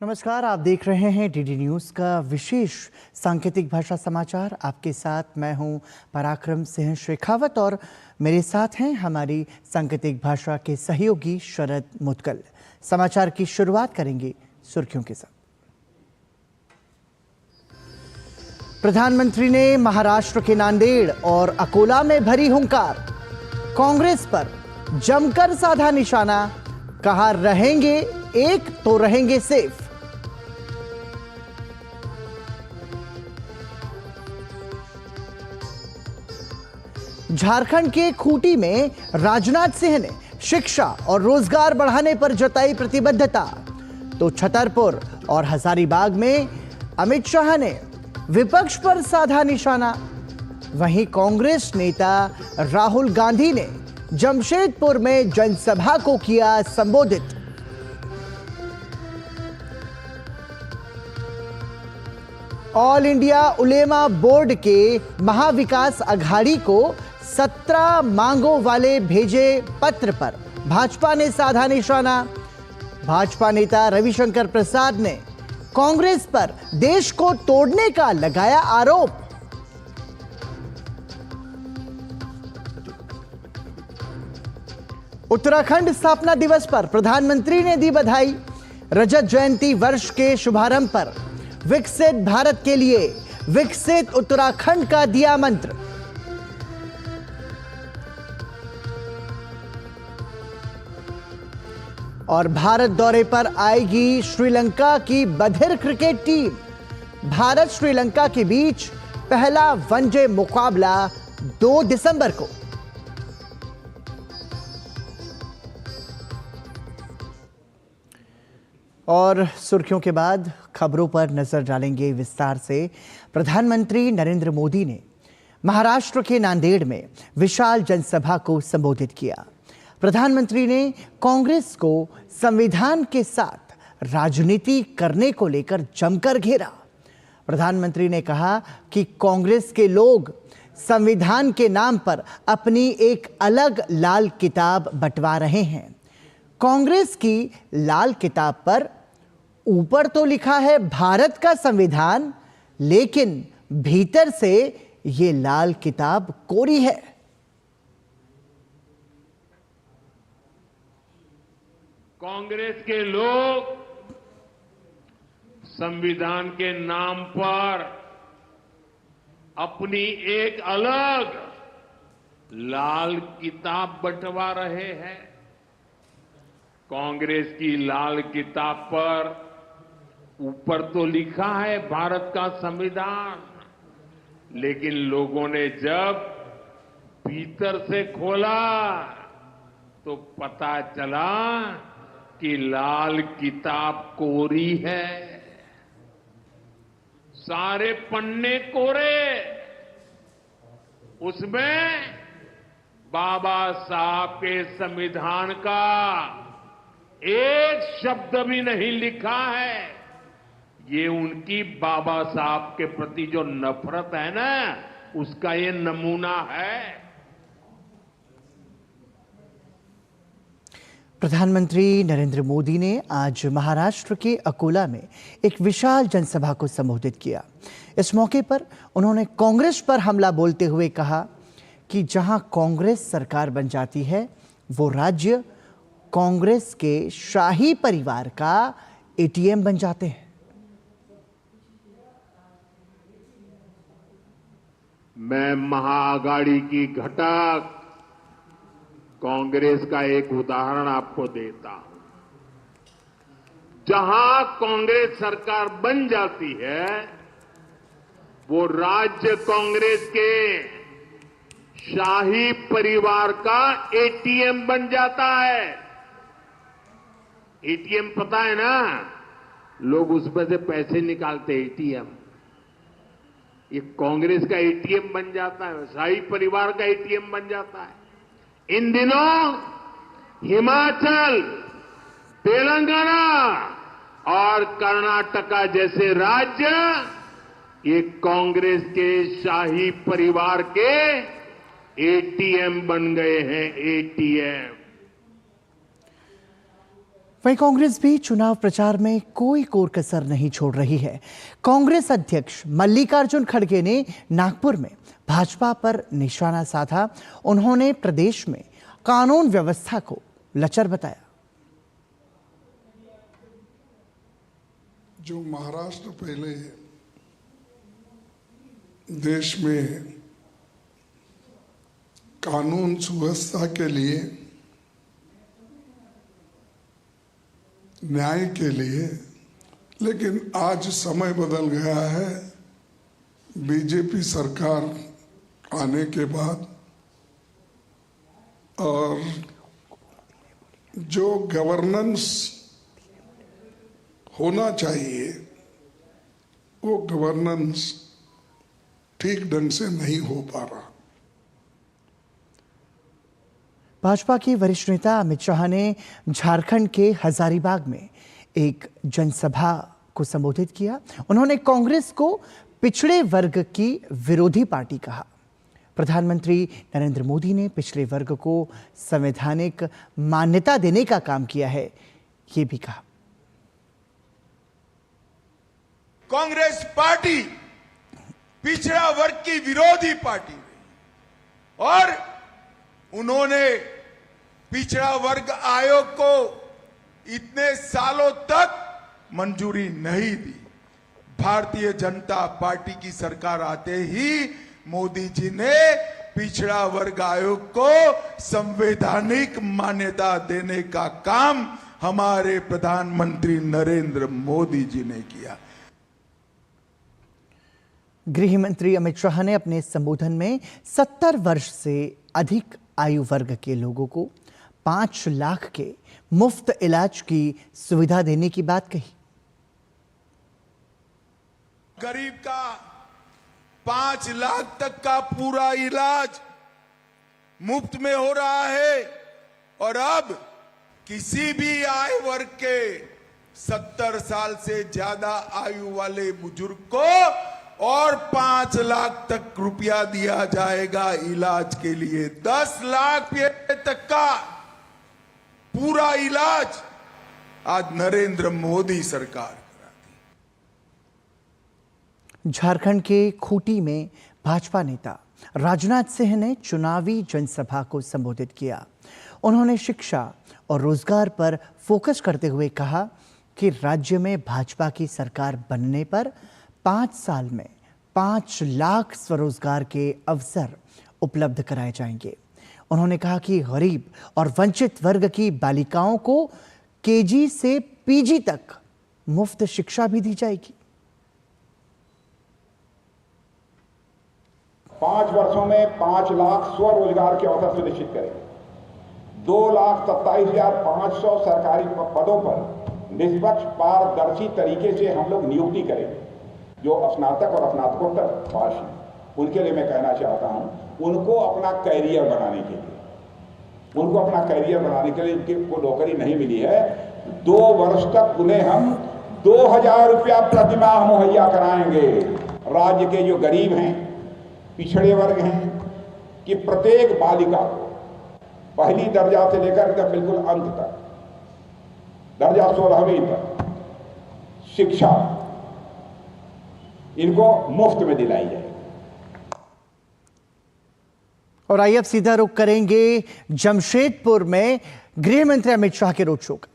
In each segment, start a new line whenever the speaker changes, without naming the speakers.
नमस्कार, आप देख रहे हैं डीडी न्यूज़ का विशेष सांकेतिक भाषा समाचार। आपके साथ मैं हूं पराक्रम सिंह शेखावत और मेरे साथ हैं हमारी सांकेतिक भाषा के सहयोगी शरद मुदगल। समाचार की शुरुआत करेंगे सुर्खियों के साथ। प्रधानमंत्री ने महाराष्ट्र के नांदेड़ और अकोला में भरी हुंकार, कांग्रेस पर जमकर साधा निशाना, कहा रहेंगे एक तो रहेंगे सेफ। झारखंड के खूंटी में राजनाथ सिंह ने शिक्षा और रोजगार बढ़ाने पर जताई प्रतिबद्धता, तो छतरपुर और हजारीबाग में अमित शाह ने विपक्ष पर साधा निशाना। वहीं कांग्रेस नेता राहुल गांधी ने जमशेदपुर में जनसभा को किया संबोधित। ऑल इंडिया उलेमा बोर्ड के महाविकास अघाड़ी को 17 मांगों वाले भेजे पत्र पर भाजपा ने साधा निशाना। भाजपा नेता रविशंकर प्रसाद ने कांग्रेस पर देश को तोड़ने का लगाया आरोप। उत्तराखंड स्थापना दिवस पर प्रधानमंत्री ने दी बधाई। रजत जयंती वर्ष के शुभारंभ पर विकसित भारत के लिए विकसित उत्तराखंड का दिया मंत्र। और भारत दौरे पर आएगी श्रीलंका की बधिर क्रिकेट टीम। भारत श्रीलंका के बीच पहला वनडे मुकाबला 2 दिसंबर को। और सुर्खियों के बाद खबरों पर नजर डालेंगे विस्तार से। प्रधानमंत्री नरेंद्र मोदी ने महाराष्ट्र के नांदेड़ में विशाल जनसभा को संबोधित किया। प्रधानमंत्री ने कांग्रेस को संविधान के साथ राजनीति करने को लेकर जमकर घेरा। प्रधानमंत्री ने कहा कि कांग्रेस के लोग संविधान के नाम पर अपनी एक अलग लाल किताब बंटवा रहे हैं। कांग्रेस की लाल किताब पर ऊपर तो लिखा है भारत का संविधान, लेकिन भीतर से ये लाल किताब कोरी है।
कांग्रेस के लोग संविधान के नाम पर अपनी एक अलग लाल किताब बंटवा रहे हैं। कांग्रेस की लाल किताब पर ऊपर तो लिखा है भारत का संविधान, लेकिन लोगों ने जब भीतर से खोला तो पता चला कि लाल किताब कोरी है। सारे पन्ने कोरे, उसमें बाबा साहब के संविधान का एक शब्द भी नहीं लिखा है। ये उनकी बाबा साहब के प्रति जो नफरत है ना, उसका ये नमूना है।
प्रधानमंत्री नरेंद्र मोदी ने आज महाराष्ट्र के अकोला में एक विशाल जनसभा को संबोधित किया। इस मौके पर उन्होंने कांग्रेस पर हमला बोलते हुए कहा कि जहां कांग्रेस सरकार बन जाती है, वो राज्य कांग्रेस के शाही परिवार का एटीएम बन जाते हैं।
मैं महाआघाड़ी की घटक कांग्रेस का एक उदाहरण आपको देता हूं। जहां कांग्रेस सरकार बन जाती है, वो राज्य कांग्रेस के शाही परिवार का एटीएम बन जाता है। एटीएम पता है ना, लोग उसमें से पैसे निकालते। एटीएम ये कांग्रेस का एटीएम बन जाता है, शाही परिवार का एटीएम बन जाता है। इन दिनों हिमाचल, तेलंगाना और कर्नाटका जैसे राज्य ये कांग्रेस के शाही परिवार के एटीएम बन गए हैं। एटीएम।
वहीं कांग्रेस भी चुनाव प्रचार में कोई कोर कसर नहीं छोड़ रही है। कांग्रेस अध्यक्ष मल्लिकार्जुन खड़गे ने नागपुर में भाजपा पर निशाना साधा। उन्होंने प्रदेश में कानून व्यवस्था को लचर बताया।
जो महाराष्ट्र पहले देश में कानून सुव्यवस्था के लिए, न्याय के लिए, लेकिन आज समय बदल गया है। बीजेपी सरकार आने के बाद और जो गवर्नेंस होना चाहिए वो गवर्नेंस ठीक ढंग से नहीं हो पा रहा।
भाजपा के वरिष्ठ नेता अमित शाह ने झारखंड के हजारीबाग में एक जनसभा को संबोधित किया। उन्होंने कांग्रेस को पिछड़े वर्ग की विरोधी पार्टी कहा। प्रधानमंत्री नरेंद्र मोदी ने पिछड़े वर्ग को संवैधानिक मान्यता देने का काम किया है, ये भी कहा।
कांग्रेस पार्टी पिछड़ा वर्ग की विरोधी पार्टी और उन्होंने पिछड़ा वर्ग आयोग को इतने सालों तक मंजूरी नहीं दी। भारतीय जनता पार्टी की सरकार आते ही मोदी जी ने पिछड़ा वर्ग आयोग को संवैधानिक मान्यता देने का काम हमारे प्रधानमंत्री नरेंद्र मोदी जी ने किया।
गृह मंत्री अमित शाह ने अपने संबोधन में 70 वर्ष से अधिक आयु वर्ग के लोगों को 5 लाख के मुफ्त इलाज की सुविधा देने की बात कही।
गरीब का 5 लाख तक का पूरा इलाज मुफ्त में हो रहा है और अब किसी भी आयु वर्ग के 70 साल से ज्यादा आयु वाले बुजुर्ग को और 5 लाख तक रुपया दिया जाएगा इलाज के लिए। 10 लाख तक का पूरा इलाज आज नरेंद्र मोदी सरकार कराती।
झारखंड के खूंटी में भाजपा नेता राजनाथ सिंह ने चुनावी जनसभा को संबोधित किया। उन्होंने शिक्षा और रोजगार पर फोकस करते हुए कहा कि राज्य में भाजपा की सरकार बनने पर 5 साल में 5 लाख स्वरोजगार के अवसर उपलब्ध कराए जाएंगे। उन्होंने कहा कि गरीब और वंचित वर्ग की बालिकाओं को केजी से पीजी तक मुफ्त शिक्षा भी दी जाएगी।
5 वर्षों में 5 लाख स्वरोजगार के अवसर सुनिश्चित करें। 2,27,500 सरकारी पदों पर निष्पक्ष पारदर्शी तरीके से हम लोग नियुक्ति करें। जो स्नातक और स्नातकोत्तर पास हैं उनके लिए मैं कहना चाहता हूं, उनको अपना कैरियर बनाने के लिए उनको नौकरी नहीं मिली है, 2 वर्ष तक उन्हें हम 2,000 रुपया प्रतिमाह मुहैया कराएंगे। राज्य के जो गरीब हैं, पिछड़े वर्ग हैं, कि प्रत्येक बालिका को पहली दर्जा से लेकर के बिल्कुल अंत तक, दर्जा 16वीं तक शिक्षा इनको मुफ्त में दिलाई जाए।
और आइए अब सीधा रुख करेंगे जमशेदपुर में गृह मंत्री अमित शाह के रोड शो का।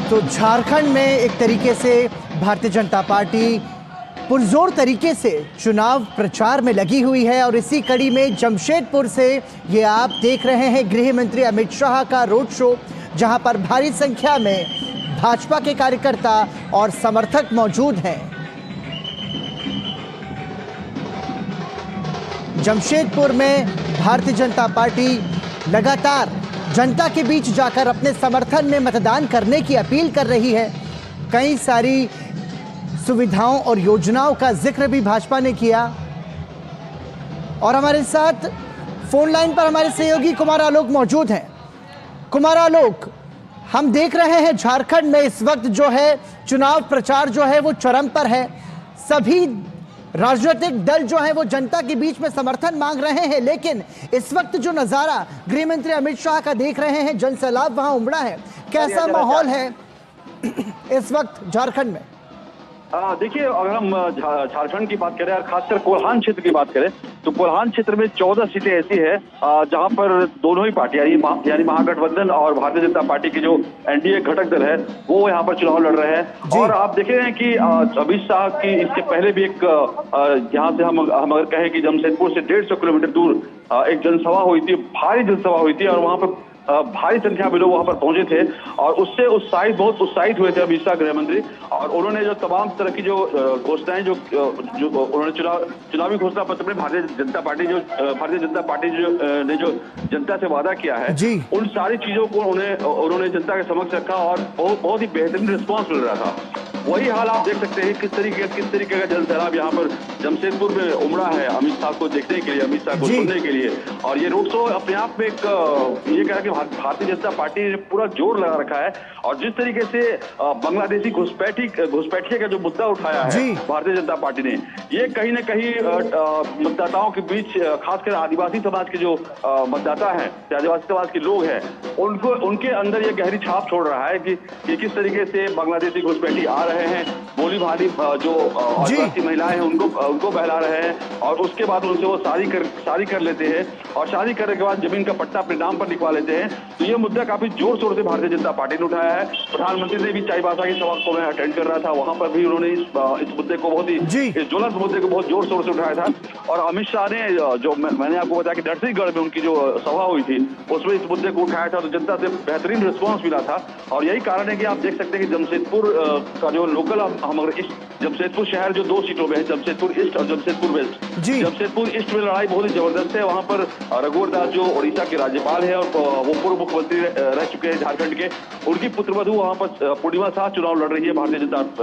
तो झारखंड में एक तरीके से भारतीय जनता पार्टी पुरजोर तरीके से चुनाव प्रचार में लगी हुई है और इसी कड़ी में जमशेदपुर से ये आप देख रहे हैं गृह मंत्री अमित शाह का रोड शो, जहां पर भारी संख्या में भाजपा के कार्यकर्ता और समर्थक मौजूद हैं। जमशेदपुर में भारतीय जनता पार्टी लगातार जनता के बीच जाकर अपने समर्थन में मतदान करने की अपील कर रही है। कई सारी सुविधाओं और योजनाओं का जिक्र भी भाजपा ने किया। और हमारे साथ फोन लाइन पर हमारे सहयोगी कुमार आलोक मौजूद हैं। कुमार आलोक, हम देख रहे हैं झारखंड में इस वक्त जो है चुनाव प्रचार जो है वो चरम पर है। सभी राजनीतिक दल जो है वो जनता के बीच में समर्थन मांग रहे हैं, लेकिन इस वक्त जो नजारा गृह मंत्री अमित शाह का देख रहे हैं, जनसैलाब वहां उमड़ा है, कैसा माहौल है इस वक्त झारखंड में?
देखिए, अगर हम झारखंड की बात करें और खासकर कोल्हान क्षेत्र की बात करें तो कोल्हान क्षेत्र में 14 सीटें ऐसी है जहां पर दोनों ही पार्टियां यानी महागठबंधन और भारतीय जनता पार्टी की जो एनडीए घटक दल है वो यहाँ पर चुनाव लड़ रहे हैं। और आप देख रहे हैं कि अमित शाह की इसके पहले भी एक यहाँ से हम अगर कहें कि जमशेदपुर से 150 किलोमीटर दूर एक जनसभा हुई थी, भारी जनसभा हुई थी और वहां पर भारी संख्या में लोग वहां पर पहुंचे थे और उससे बहुत उत्साहित हुए थे अमित शाह गृह मंत्री। और उन्होंने जो तमाम तरह की जो घोषणाएं जो उन्होंने चुनावी घोषणा पत्र में भारतीय जनता पार्टी ने जो जनता से वादा किया है उन सारी चीजों को उन्होंने जनता के समक्ष रखा और बहुत ही बेहतरीन रिस्पॉन्स मिल रहा था। वही हाल आप देख सकते हैं किस तरीके का जनसैलाब यहाँ पर जमशेदपुर में उमड़ा है अमित शाह को देखने के लिए, अमित शाह को सुनने के लिए। और ये रोड शो अपने आप में एक ये कहा कि भारतीय जनता पार्टी ने पूरा जोर लगा रखा है। और जिस तरीके से बांग्लादेशी घुसपैठिए का जो मुद्दा उठाया है भारतीय जनता पार्टी ने, ये कहीं न कहीं मतदाताओं के बीच खासकर आदिवासी समाज के जो मतदाता है, आदिवासी समाज के लोग हैं, उनके अंदर ये गहरी छाप छोड़ रहा है कि किस तरीके से बांग्लादेशी घुसपैठी आ रहे हैं, बोली भाली जो आदिवासी महिलाएं हैं उनको बहला रहे हैं और उसके बाद उनसे वो शादी कर लेते हैं और शादी करने के बाद जमीन का पट्टा अपने नाम पर लिखवा लेते हैं। तो ये मुद्दा काफी जोर शोर से भारतीय जनता पार्टी ने उठाया है। प्रधानमंत्री ने भी चाईबासा की सभा को मैं अटेंड कर रहा था, वहां पर भी उन्होंने इस मुद्दे को इस ज्वलंत मुद्दे को बहुत जोर शोर से उठाया था। और अमित शाह ने जो मैंने आपको बताया कि नरसिंहगढ़ में उनकी जो सभा हुई थी उसमें इस मुद्दे को उठाया था तो जनता से बेहतरीन रिस्पॉन्स मिला था। और यही कारण है कि आप देख सकते हैं कि जमशेदपुर का जो लोकल हम अगर जमशेदपुर शहर जो 2 सीटों में है, जमशेदपुर ईस्ट और जमशेदपुर वेस्ट, जमशेदपुर ईस्ट में लड़ाई बहुत ही जबरदस्त है। वहां पर रघुवर दास जो ओडिशा के राज्यपाल है और वो पूर्व मुख्यमंत्री रह चुके हैं झारखंड के, उनकी पुत्रवधू वहां पर पूर्णिमा शाह चुनाव लड़ रही है भारतीय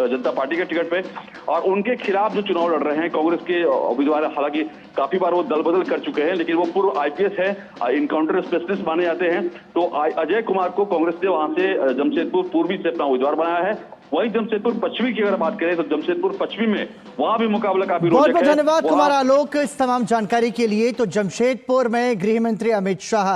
जनता पार्टी के टिकट पे। और उनके खिलाफ जो चुनाव लड़ रहे हैं कांग्रेस के उम्मीदवार, हालांकि काफी बार वो दल बदल कर चुके हैं लेकिन वो पूर्व आईपीएस है, इनकाउंटर स्पेशलिस्ट माने जाते हैं। तो अजय कुमार को कांग्रेस ने वहां से जमशेदपुर पूर्वी से अपना उम्मीदवार बनाया है। वही जमशेदपुर पश्चिमी की अगर बात करें तो जमशेदपुर पश्चिमी में वहां भी मुकाबला काफी रोचक है।
बहुत धन्यवाद कुमार आलोक इस तमाम जानकारी के लिए। तो जमशेदपुर में गृह मंत्री अमित शाह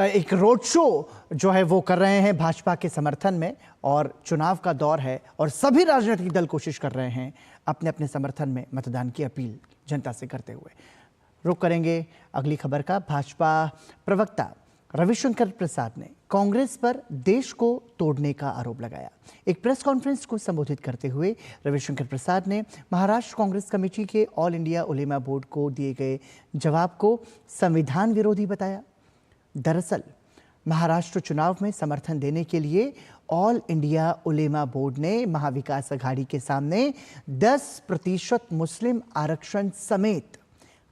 एक रोड शो जो है वो कर रहे हैं भाजपा के समर्थन में और चुनाव का दौर है और सभी राजनीतिक दल कोशिश कर रहे हैं अपने अपने समर्थन में मतदान की अपील जनता से करते हुए। रुक करेंगे अगली खबर का। भाजपा प्रवक्ता रविशंकर प्रसाद ने कांग्रेस पर देश को तोड़ने का आरोप लगाया। एक प्रेस कॉन्फ्रेंस को संबोधित करते हुए रविशंकर प्रसाद ने महाराष्ट्र कांग्रेस कमेटी के ऑल इंडिया उलेमा बोर्ड को दिए गए जवाब को संविधान विरोधी बताया। दरअसल महाराष्ट्र चुनाव में समर्थन देने के लिए ऑल इंडिया उलेमा बोर्ड ने महाविकास अघाड़ी के सामने 10% मुस्लिम आरक्षण समेत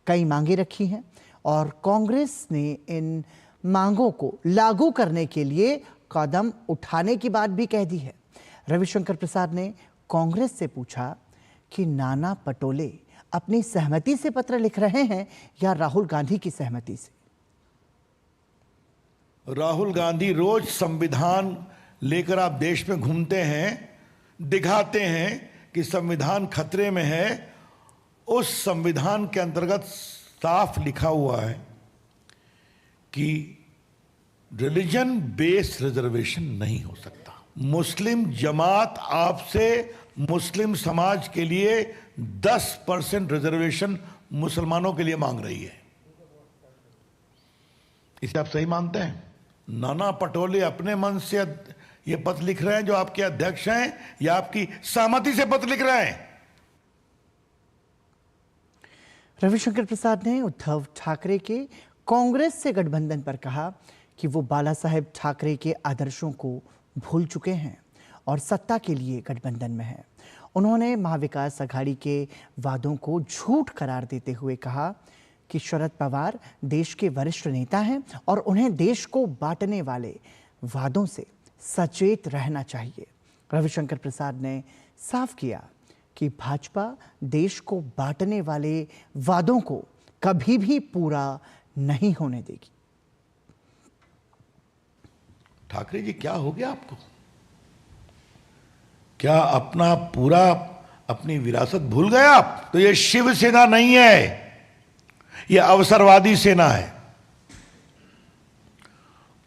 कई मांगे रखी हैं और कांग्रेस ने इन मांगों को लागू करने के लिए कदम उठाने की बात भी कह दी है। रविशंकर प्रसाद ने कांग्रेस से पूछा कि नाना पटोले अपनी सहमति से पत्र लिख रहे हैं या राहुल गांधी की सहमति से।
राहुल गांधी रोज संविधान लेकर आप देश में घूमते हैं, दिखाते हैं कि संविधान खतरे में है। उस संविधान के अंतर्गत साफ लिखा हुआ है कि रिलीजन बेस्ड रिजर्वेशन नहीं हो सकता। मुस्लिम जमात आपसे मुस्लिम समाज के लिए 10% रिजर्वेशन मुसलमानों के लिए मांग रही है। इसे आप सही मानते हैं? नाना पटोले अपने मन से ये पत्र लिख रहे हैं जो आपके अध्यक्ष हैं या आपकी सहमति से पत्र लिख रहे हैं?
रविशंकर प्रसाद ने उद्धव ठाकरे के कांग्रेस से गठबंधन पर कहा कि वो बाला साहेब ठाकरे के आदर्शों को भूल चुके हैं और सत्ता के लिए गठबंधन में हैं। उन्होंने महाविकास अघाड़ी के वादों को झूठ करार देते हुए कहा कि शरद पवार देश के वरिष्ठ नेता हैं और उन्हें देश को बांटने वाले वादों से सचेत रहना चाहिए। रविशंकर प्रसाद ने साफ किया कि भाजपा देश को बांटने वाले वादों को कभी भी पूरा नहीं होने देगी।
ठाकरे जी, क्या हो गया आपको? क्या अपना पूरा अपनी विरासत भूल गए आप? तो ये शिवसेना नहीं है, ये अवसरवादी सेना है।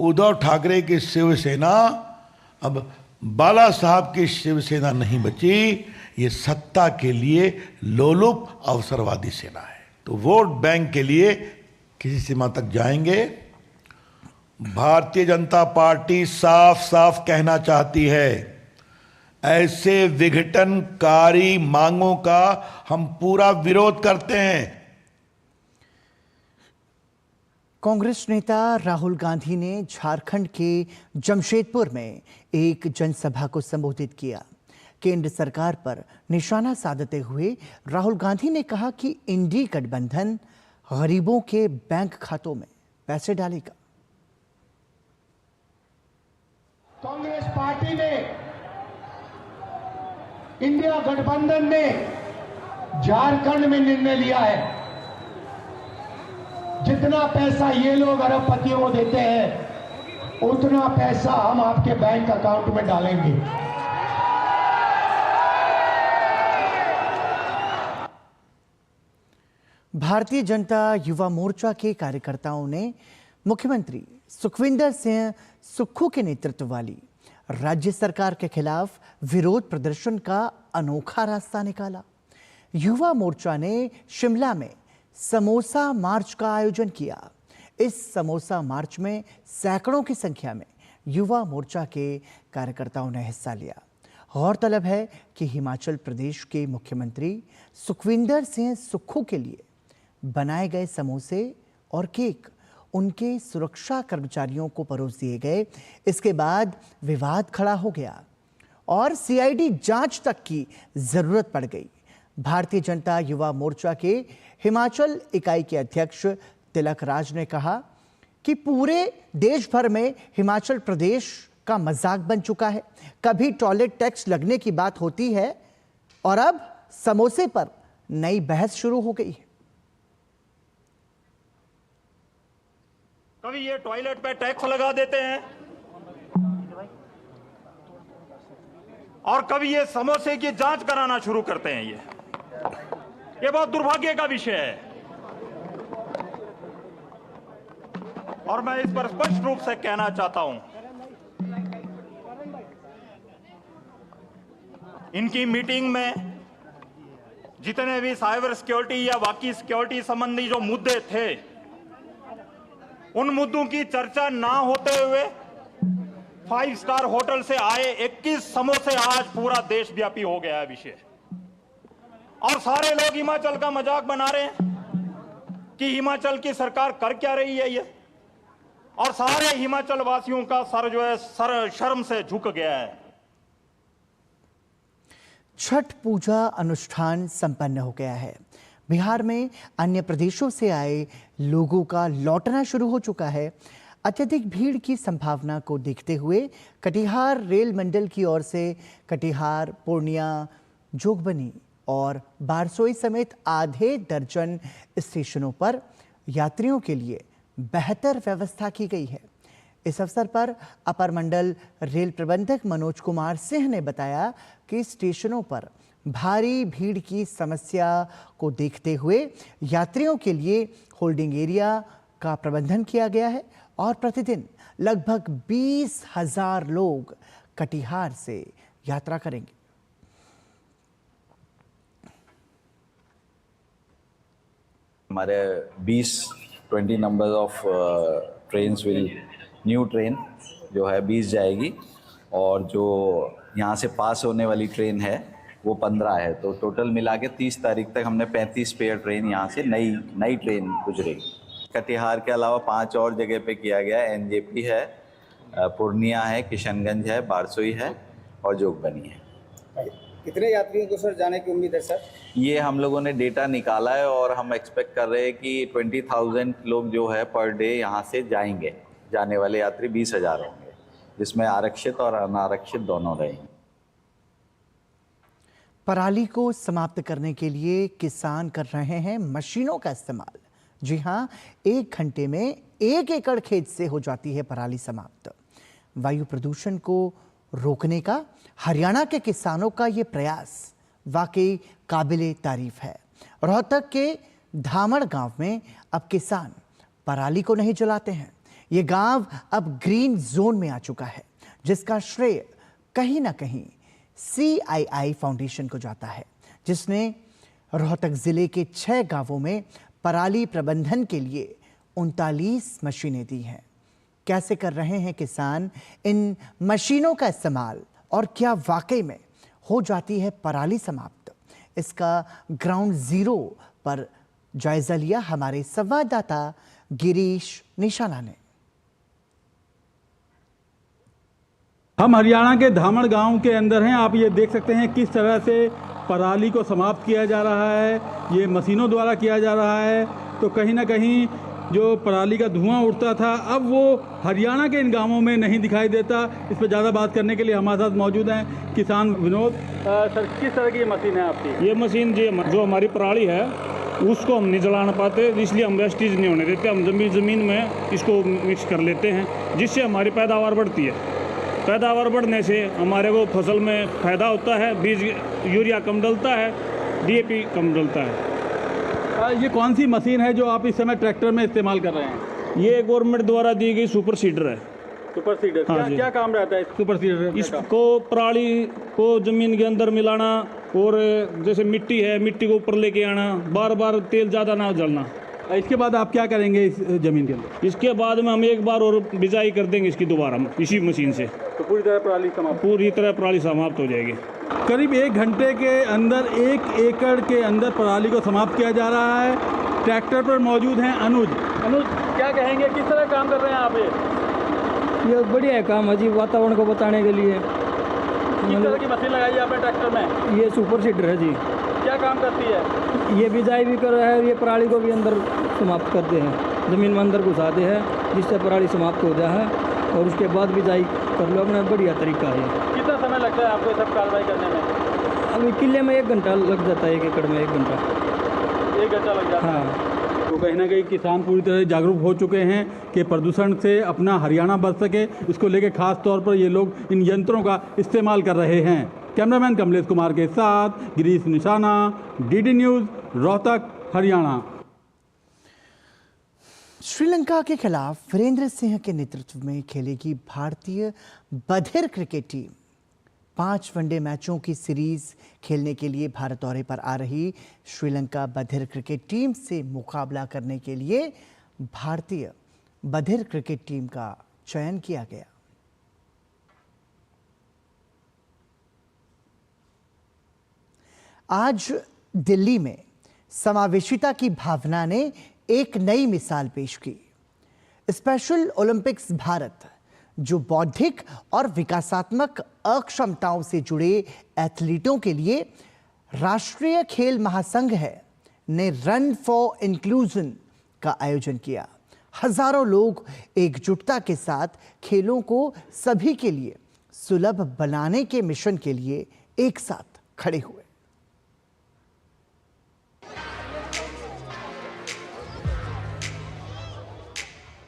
उद्धव ठाकरे की शिवसेना अब बाला साहब की शिवसेना नहीं बची, ये सत्ता के लिए लोलुप अवसरवादी सेना है। तो वोट बैंक के लिए किसी सीमा तक जाएंगे। भारतीय जनता पार्टी साफ साफ कहना चाहती है, ऐसे विघटनकारी मांगों का हम पूरा विरोध करते हैं।
कांग्रेस नेता राहुल गांधी ने झारखंड के जमशेदपुर में एक जनसभा को संबोधित किया। केंद्र सरकार पर निशाना साधते हुए राहुल गांधी ने कहा कि इंडी गठबंधन गरीबों के बैंक खातों में पैसे डालेगा।
कांग्रेस पार्टी ने, इंडिया गठबंधन ने झारखंड में निर्णय लिया है, जितना पैसा ये लोग अरबपतियों को देते हैं उतना पैसा हम आपके बैंक अकाउंट में डालेंगे।
भारतीय जनता युवा मोर्चा के कार्यकर्ताओं ने मुख्यमंत्री सुखविंदर सिंह सुक्खू के नेतृत्व वाली राज्य सरकार के खिलाफ विरोध प्रदर्शन का अनोखा रास्ता निकाला। युवा मोर्चा ने शिमला में समोसा मार्च का आयोजन किया। इस समोसा मार्च में सैकड़ों की संख्या में युवा मोर्चा के कार्यकर्ताओं ने हिस्सा लिया। गौरतलब है कि हिमाचल प्रदेश के मुख्यमंत्री सुखविंदर सिंह सुक्खू के लिए बनाए गए समोसे और केक उनके सुरक्षा कर्मचारियों को परोस दिए गए। इसके बाद विवाद खड़ा हो गया और सीआईडी जांच तक की जरूरत पड़ गई। भारतीय जनता युवा मोर्चा के हिमाचल इकाई के अध्यक्ष तिलक राज ने कहा कि पूरे देश भर में हिमाचल प्रदेश का मजाक बन चुका है। कभी टॉयलेट टैक्स लगने की बात होती है और अब समोसे पर नई बहस शुरू हो गई है।
कभी ये टॉयलेट पे टैक्स लगा देते हैं और कभी ये समोसे की जांच कराना शुरू करते हैं। ये बहुत दुर्भाग्य का विषय है और मैं इस पर स्पष्ट रूप से कहना चाहता हूं, इनकी मीटिंग में जितने भी साइबर सिक्योरिटी या बाकी सिक्योरिटी संबंधी जो मुद्दे थे, उन मुद्दों की चर्चा ना होते हुए 5 स्टार होटल से आए 21 समोसे आज पूरा देशव्यापी हो गया है विषय। और सारे लोग हिमाचल का मजाक बना रहे हैं कि हिमाचल की सरकार कर क्या रही है ये, और सारे हिमाचल वासियों का सर जो है सर शर्म से झुक गया है।
छठ पूजा अनुष्ठान संपन्न हो गया है। बिहार में अन्य प्रदेशों से आए लोगों का लौटना शुरू हो चुका है। अत्यधिक भीड़ की संभावना को देखते हुए कटिहार रेल मंडल की ओर से कटिहार, पूर्णिया, जोगबनी और बारसोई समेत आधे दर्जन स्टेशनों पर यात्रियों के लिए बेहतर व्यवस्था की गई है। इस अवसर पर अपर मंडल रेल प्रबंधक मनोज कुमार सिंह ने बताया कि स्टेशनों पर भारी भीड़ की समस्या को देखते हुए यात्रियों के लिए होल्डिंग एरिया का प्रबंधन किया गया है और प्रतिदिन लगभग 20,000 लोग कटिहार से यात्रा करेंगे।
हमारे 20 number of trains will, new train जो है 20 जाएगी और जो यहाँ से पास होने वाली ट्रेन है वो 15 है। तो टोटल मिला के 30 तारीख तक हमने 35 पेयर ट्रेन यहाँ से नई ट्रेन गुजरेगी। कटिहार के अलावा 5 और जगह पे किया गया है। एनजेपी है, पूर्णिया है, किशनगंज है, बारसोई है और जोगबनी है।
कितने यात्रियों को सर जाने की उम्मीद है सर?
ये हम लोगों ने डेटा निकाला है और हम एक्सपेक्ट कर रहे हैं कि 20,000 लोग जो है पर डे यहाँ से जाएंगे। जाने वाले यात्री 20,000 होंगे, जिसमें आरक्षित और अनारक्षित दोनों रहेंगे।
पराली को समाप्त करने के लिए किसान कर रहे हैं मशीनों का इस्तेमाल। जी हां, 1 घंटे में 1 एकड़ खेत से हो जाती है पराली समाप्त। वायु प्रदूषण को रोकने का हरियाणा के किसानों का ये प्रयास वाकई काबिले तारीफ है। रोहतक के धामड़ गांव में अब किसान पराली को नहीं जलाते हैं। ये गांव अब ग्रीन जोन में आ चुका है, जिसका श्रेय कहीं ना कहीं CII फाउंडेशन को जाता है, जिसने रोहतक जिले के 6 गांवों में पराली प्रबंधन के लिए 39 मशीनें दी हैं। कैसे कर रहे हैं किसान इन मशीनों का इस्तेमाल और क्या वाकई में हो जाती है पराली समाप्त, इसका ग्राउंड जीरो पर जायजा लिया हमारे संवाददाता गिरीश निशाना ने।
हम हरियाणा के धामड़ गांव के अंदर हैं। आप ये देख सकते हैं किस तरह से पराली को समाप्त किया जा रहा है। ये मशीनों द्वारा किया जा रहा है। तो कहीं ना कहीं जो पराली का धुआं उठता था, अब वो हरियाणा के इन गांवों में नहीं दिखाई देता। इस पर ज़्यादा बात करने के लिए हमारे साथ मौजूद हैं किसान विनोद। सर, किस तरह की ये मशीन है आपकी?
ये मशीन जो हमारी पराली है उसको हम नहीं जला पाते, इसलिए हम वेस्टेज नहीं होने देते। हम ज़मीन में इसको मिक्स कर लेते हैं, जिससे हमारी पैदावार बढ़ती है। पैदावार बढ़ने से हमारे को फसल में फ़ायदा होता है। बीज यूरिया कम डलता है, DAP कम डलता है।
ये कौन सी मशीन है जो आप इस समय ट्रैक्टर में इस्तेमाल कर रहे हैं?
ये गवर्नमेंट द्वारा दी गई सुपर सीडर है।
सुपर सीडर,
हाँ,
क्या काम रहता है सुपर सीडर?
इसको पराली को ज़मीन के अंदर मिलाना और जैसे मिट्टी है, मिट्टी को ऊपर लेके आना, बार बार तेल ज़्यादा ना जलना।
इसके बाद आप क्या करेंगे इस ज़मीन के अंदर?
इसके बाद में हम एक बार और बिजाई कर देंगे इसकी दोबारा इसी मशीन से।
तो पूरी तरह पराली समाप्त
हो जाएगी।
करीब 1 घंटे के अंदर 1 एकड़ के अंदर पराली को समाप्त किया जा रहा है। ट्रैक्टर पर मौजूद हैं अनुज। क्या कहेंगे, किस तरह काम कर रहे हैं आप?
ये बढ़िया है काम है जी, वातावरण को बचाने के लिए।
किस तरह की मशीन लगाई है आपने ट्रैक्टर में?
ये सुपर सीडर है जी।
क्या काम करती है?
ये बिजाई भी कर रहा है, ये पराली को भी अंदर समाप्त करते हैं, ज़मीन में अंदर घुसाते हैं, जिससे पराली समाप्त हो जाए और उसके बाद बिजाई कर लो। अपना बढ़िया तरीका है।
कितना समय लगता है आपको सब कार्रवाई करने में?
अभी किले में 1 घंटा लग जाता है, 1 एकड़ में 1 घंटा
लग जाता है।
हाँ।
तो कहीं ना कहीं किसान पूरी तरह जागरूक हो चुके हैं कि प्रदूषण से अपना हरियाणा बच सके, इसको लेके खास तौर पर ये लोग इन यंत्रों का इस्तेमाल कर रहे हैं। कैमरामैन कमलेश कुमार के साथ गिरीश निशाना, DD न्यूज़, रोहतक, हरियाणा।
श्रीलंका के खिलाफ वीरेंद्र सिंह के नेतृत्व में खेलेगी भारतीय बधिर क्रिकेट टीम। 5 वनडे मैचों की सीरीज खेलने के लिए भारत दौरे पर आ रही श्रीलंका बधिर क्रिकेट टीम से मुकाबला करने के लिए भारतीय बधिर क्रिकेट टीम का चयन किया गया। आज दिल्ली में समावेशिता की भावना ने एक नई मिसाल पेश की। स्पेशल ओलंपिक्स भारत, जो बौद्धिक और विकासात्मक अक्षमताओं से जुड़े एथलीटों के लिए राष्ट्रीय खेल महासंघ है, ने रन फॉर इंक्लूजन का आयोजन किया। हजारों लोग एकजुटता के साथ खेलों को सभी के लिए सुलभ बनाने के मिशन के लिए एक साथ खड़े हुए।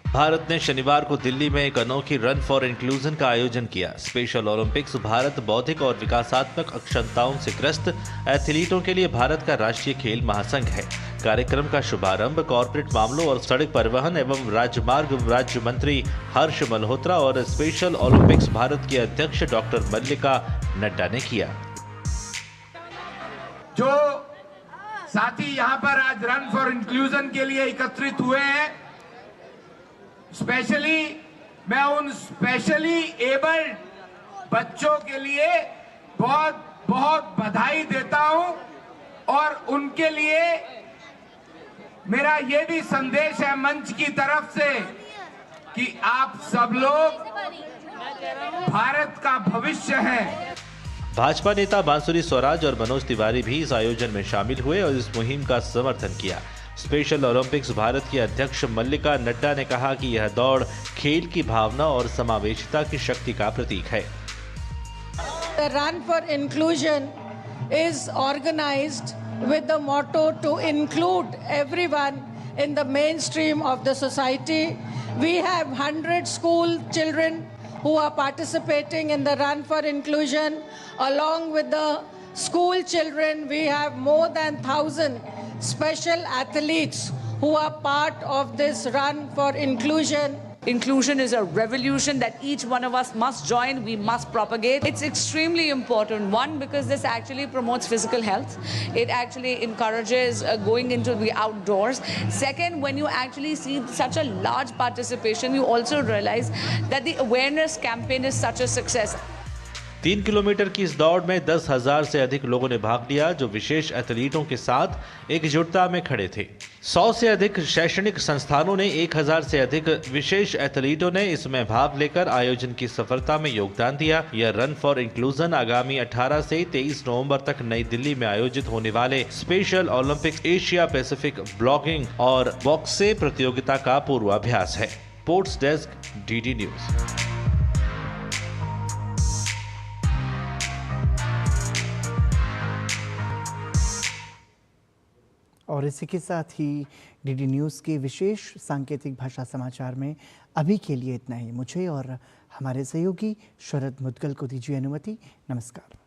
भारत ने शनिवार को दिल्ली में एक अनोखी रन फॉर इंक्लूजन का आयोजन किया। स्पेशल ओलंपिक्स भारत बौद्धिक और विकासात्मक अक्षमताओं से ग्रस्त एथलीटों के लिए भारत का राष्ट्रीय खेल महासंघ है। कार्यक्रम का शुभारंभ कॉर्पोरेट मामलों और सड़क परिवहन एवं राजमार्ग राज्य मंत्री हर्ष मल्होत्रा और स्पेशल ओलंपिक्स भारत के अध्यक्ष डॉक्टर मल्लिका नड्डा ने किया।
जो साथी यहाँ पर आज रन फॉर इंक्लूजन के लिए एकत्रित हुए हैं, स्पेशली मैं उन स्पेशली एबल्ड बच्चों के लिए बहुत बहुत बधाई देता हूं और उनके लिए मेरा ये भी संदेश है मंच की तरफ से कि आप सब लोग भारत का भविष्य हैं।
भाजपा नेता बांसुरी स्वराज और मनोज तिवारी भी इस आयोजन में शामिल हुए और इस मुहिम का समर्थन किया। स्पेशल ओलंपिक्स भारत की अध्यक्ष मल्लिका नड्डा ने कहा कि यह दौड़ खेल की भावना और समावेशिता की शक्ति का प्रतीक है।
The Run for Inclusion is organized with the motto to include everyone in the mainstream of the society. We have 100 school children who are participating in the Run for Inclusion. Along with the school children, we have more than 1,000 special athletes who are part of this Run for Inclusion.
Inclusion is a revolution that each one of us must join, we must propagate. It's extremely important. One, because this actually promotes physical health. It actually encourages going into the outdoors. Second, when you actually see such a large participation, you also realize that the awareness campaign is such a success.
3 kilometre की इस दौड़ में 10,000 से अधिक लोगों ने भाग लिया, जो विशेष एथलीटों के साथ एकजुटता में खड़े थे। 100 से अधिक शैक्षणिक संस्थानों ने 1,000 से अधिक विशेष एथलीटों ने इसमें भाग लेकर आयोजन की सफलता में योगदान दिया। यह रन फॉर इंक्लूजन आगामी 18 से 23 नवंबर तक नई दिल्ली में आयोजित होने वाले special Olympics Asia Pacific blogging और बॉक्से प्रतियोगिता का पूर्वाभ्यास है। Sports desk, DD news.
और इसी के साथ ही डीडी न्यूज़ के विशेष सांकेतिक भाषा समाचार में अभी के लिए इतना ही। मुझे और हमारे सहयोगी शरद मुदगल को दीजिए अनुमति। नमस्कार।